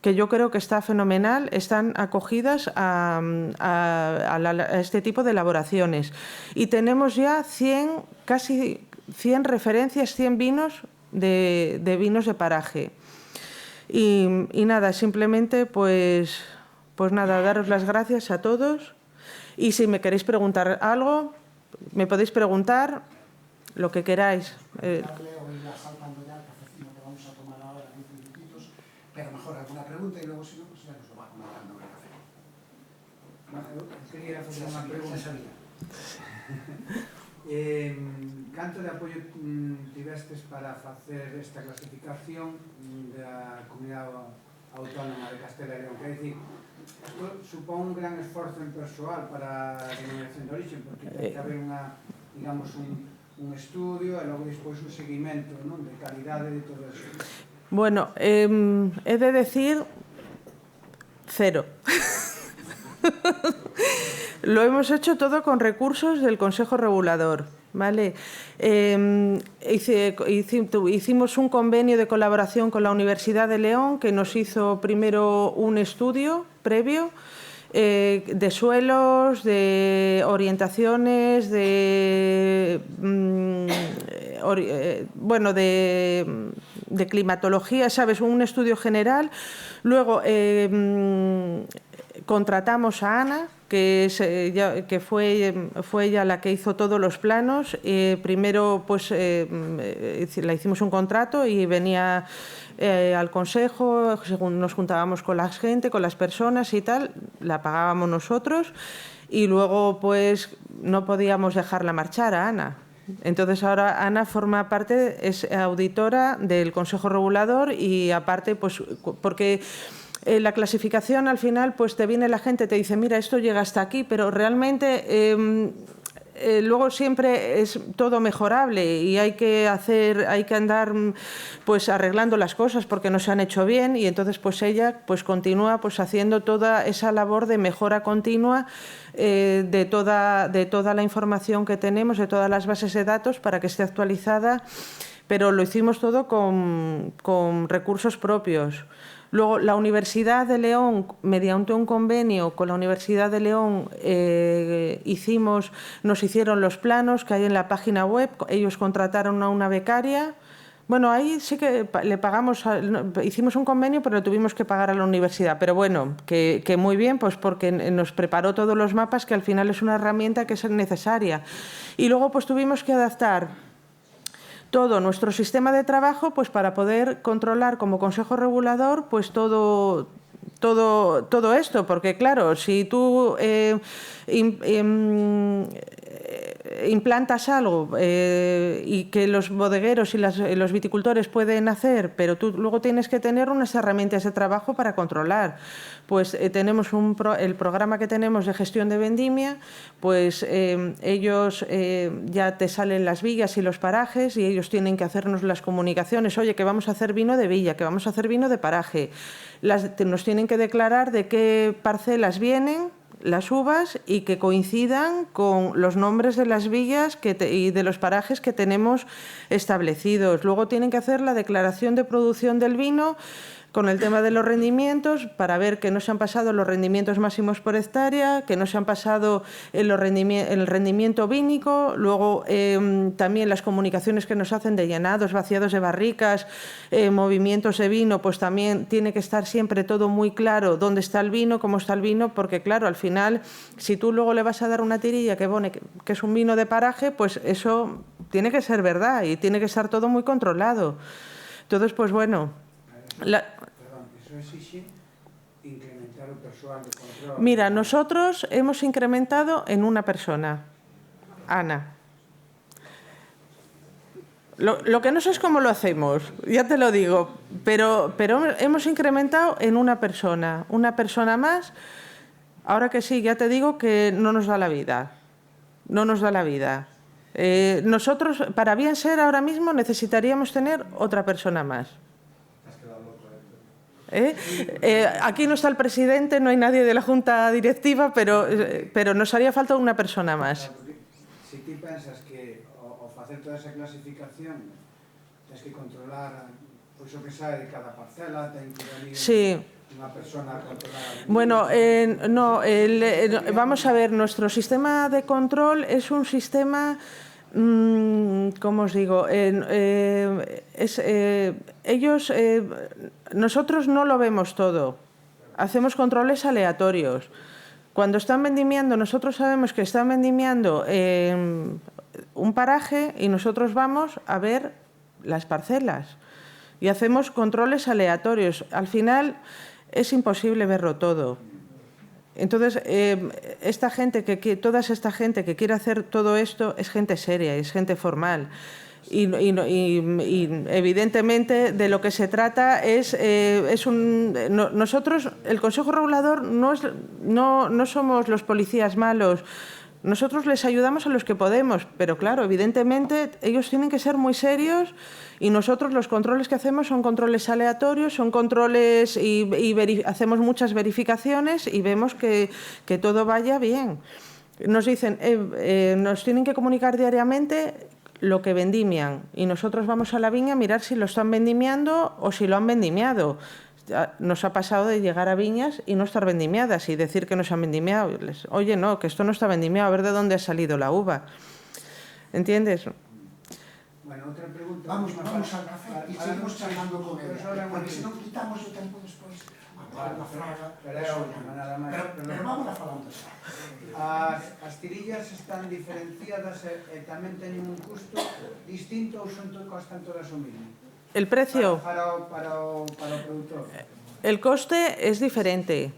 que yo creo que está fenomenal, están acogidas a este tipo de elaboraciones. Y tenemos ya casi 100 referencias, 100 vinos de vinos de paraje. Y nada, simplemente pues nada, daros las gracias a todos. Y si me queréis preguntar algo, me podéis preguntar lo que queráis. Pero mejor alguna pregunta y luego, si no, pues ya nos lo va comentando en el café. Quería facer unha pregunta. Canto de apoio tivestes para facer esta clasificación da Comunidade Autónoma de Castela e León? Quer dicir, isto supón un gran esforzo en persoal para a denominación de origen, porque ten que haber digamos, un estudio e logo despois un seguimento, non, de calidade de todo eso. Bueno, he de decir 0. Lo hemos hecho todo con recursos del Consejo Regulador, ¿vale? Hicimos un convenio de colaboración con la Universidad de León, que nos hizo primero un estudio previo de suelos, de orientaciones, de de climatología, ¿sabes? Un estudio general. Luego contratamos a Ana, que fue ella la que hizo todos los planos. Primero pues la hicimos un contrato y venía al consejo, según nos juntábamos con la gente, con las personas y tal, la pagábamos nosotros y luego pues no podíamos dejarla marchar a Ana. Entonces ahora Ana forma parte, es auditora del Consejo Regulador y aparte pues porque la clasificación al final pues te viene la gente, te dice mira esto llega hasta aquí, pero realmente luego siempre es todo mejorable y hay que andar pues arreglando las cosas porque no se han hecho bien y entonces pues ella pues continúa pues haciendo toda esa labor de mejora continua de toda la información que tenemos, de todas las bases de datos para que esté actualizada, pero lo hicimos todo con recursos propios. Luego, la Universidad de León, mediante un convenio con la Universidad de León, nos hicieron los planos que hay en la página web. Ellos contrataron a una becaria. Bueno, ahí sí que le pagamos, hicimos un convenio, pero le tuvimos que pagar a la universidad. Pero bueno, que muy bien, pues porque nos preparó todos los mapas, que al final es una herramienta que es necesaria. Y luego pues tuvimos que adaptar todo nuestro sistema de trabajo pues para poder controlar como Consejo Regulador pues todo esto, porque claro, si tú implantas algo y que los bodegueros y los viticultores pueden hacer, pero tú luego tienes que tener unas herramientas de trabajo para controlar. Pues tenemos el programa que tenemos de gestión de vendimia, pues ellos ya te salen las villas y los parajes y ellos tienen que hacernos las comunicaciones. Oye, que vamos a hacer vino de villa, que vamos a hacer vino de paraje. Nos tienen que declarar de qué parcelas vienen las uvas y que coincidan con los nombres de las villas y de los parajes que tenemos establecidos. Luego tienen que hacer la declaración de producción del vino con el tema de los rendimientos para ver que no se han pasado los rendimientos máximos por hectárea, que no se han pasado el rendimiento vínico, luego también las comunicaciones que nos hacen de llenados, vaciados de barricas, movimientos de vino, pues también tiene que estar siempre todo muy claro dónde está el vino, cómo está el vino, porque claro, al final, si tú luego le vas a dar una tirilla que pone que es un vino de paraje, pues eso tiene que ser verdad y tiene que estar todo muy controlado. Entonces, pues bueno... Eso exige incrementar el personal de control. Mira, nosotros hemos incrementado en una persona, Ana. Lo que no sé es cómo lo hacemos, ya te lo digo, pero hemos incrementado en una persona más. Ahora que sí, ya te digo que no nos da la vida, no nos da la vida. Nosotros, para bien ser ahora mismo, necesitaríamos tener otra persona más. Aquí no está el presidente, no hay nadie de la Junta Directiva, pero nos haría falta una persona más. Si tú piensas que ao facer toda esa clasificación tienes que controlar pois o que sae de cada parcela, ten que ir sí. Una persona a controlar. Bueno, no, vamos a ver, nuestro sistema de control es un sistema... ¿Cómo os digo? Nosotros no lo vemos todo. Hacemos controles aleatorios. Cuando están vendimiando, nosotros sabemos que están vendimiando un paraje y nosotros vamos a ver las parcelas y hacemos controles aleatorios. Al final es imposible verlo todo. Entonces, toda esta gente que quiere hacer todo esto es gente seria, es gente formal. Y evidentemente de lo que se trata nosotros, el Consejo Regulador, no somos los policías malos. Nosotros les ayudamos a los que podemos, pero claro, evidentemente ellos tienen que ser muy serios y nosotros los controles que hacemos son controles aleatorios, son controles y hacemos muchas verificaciones y vemos que todo vaya bien. Nos dicen, nos tienen que comunicar diariamente lo que vendimian y nosotros vamos a la viña a mirar si lo están vendimiando o si lo han vendimiado. Nos ha pasado de llegar a viñas y no estar vendimiadas y decir que no se han vendimiado. Oye, no, que esto no está vendimiado, a ver de dónde ha salido la uva. ¿Entiendes? Bueno, outra pregunta. Vamos última al café e seguimos charlando con Pero ele, só unha porque se última. non quitamos o tempo despois a fraga. Pero é a última, nada máis. Pero vamos a falando xa. As tirillas están diferenciadas e tamén teñen un custo distinto ou costan todas o mismo? El precio, Para o productor. el coste es diferente.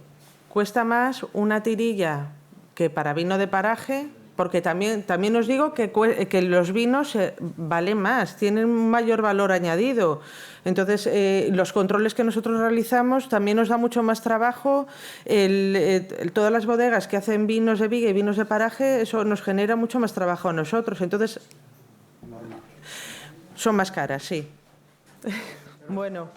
Cuesta más una tirilla que para vino de paraje, porque también os digo que los vinos valen más, tienen un mayor valor añadido. Entonces, los controles que nosotros realizamos también nos da mucho más trabajo. Todas las bodegas que hacen vinos de viga y vinos de paraje, eso nos genera mucho más trabajo a nosotros. Entonces, son más caras, sí. Bueno.